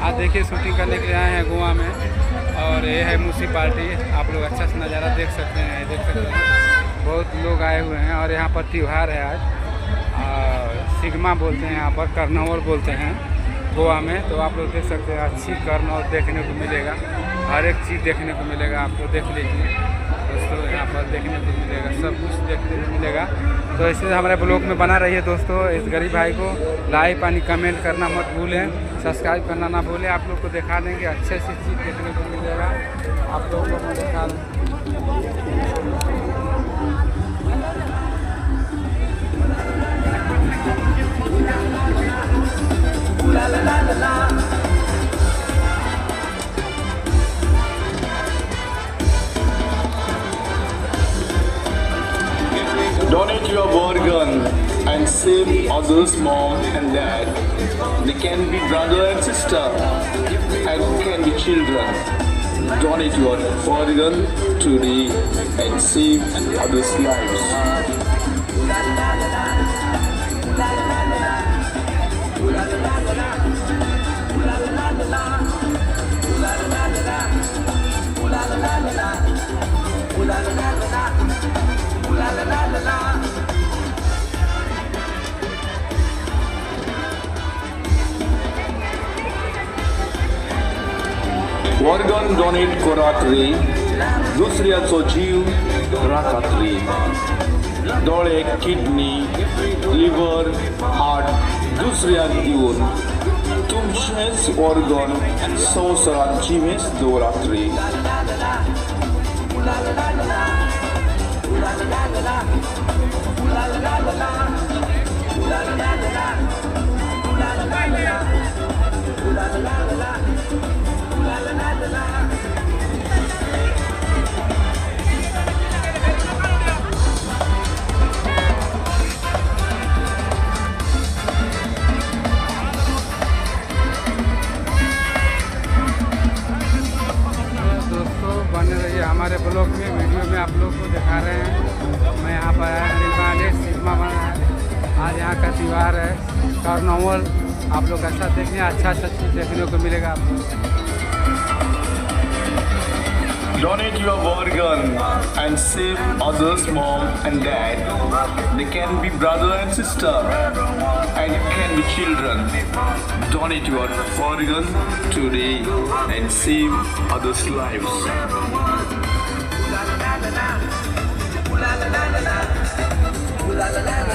आज देखिए शूटिंग करने के लिए आए हैं गोवा में, और ये है म्यूनसिपाल्टी। आप लोग अच्छा सा नज़ारा देख सकते हैं, बहुत लोग आए हुए हैं। और यहाँ पर त्यौहार है आज, सिग्मा बोलते हैं यहाँ पर, कार्निवल बोलते हैं गोवा में। तो आप लोग देख सकते हैं, अच्छी कार्निवल देखने को मिलेगा, हर एक चीज़ देखने को मिलेगा। आप लोग देख लीजिए दोस्तों, यहाँ पर देखने को मिलेगा, सब कुछ देखने को मिलेगा। तो ऐसे हमारे ब्लॉग में बना रहिए दोस्तों। इस गरीब भाई को लाइक पानी कमेंट करना मत भूलें, सब्सक्राइब करना ना भूलें। आप लोग को दिखा देंगे, अच्छे से चीज़ देखने को मिलेगा आप लोगों को दिखा। Donate your organ and save others' mom and dad. They can be brother and sister and can be children. Donate your organ today and save others' lives. Organ donate कोरात्री, दुसऱ्याचो जीव राखात्री. डोळे, किडनी, लिव्हर, हार्ट दुसऱ्याक दिवन तुमचेच organ संवसारात जिवेंच दवरात्री. हमारे blog में video में आप लोग को दिखा रहे हैं। मैं यहाँ पर आया, सिग्मा बना है। आज यहाँ का त्यौहार है कार्निवल। आप लोग अच्छा देखें, अच्छा चीज़ देखने को मिलेगा आप लोग। Donate your organ and save others' mom and dad. They can be brother and sister and can be children. Donate your organ today and save others' lives. La la la la la la la la la la la.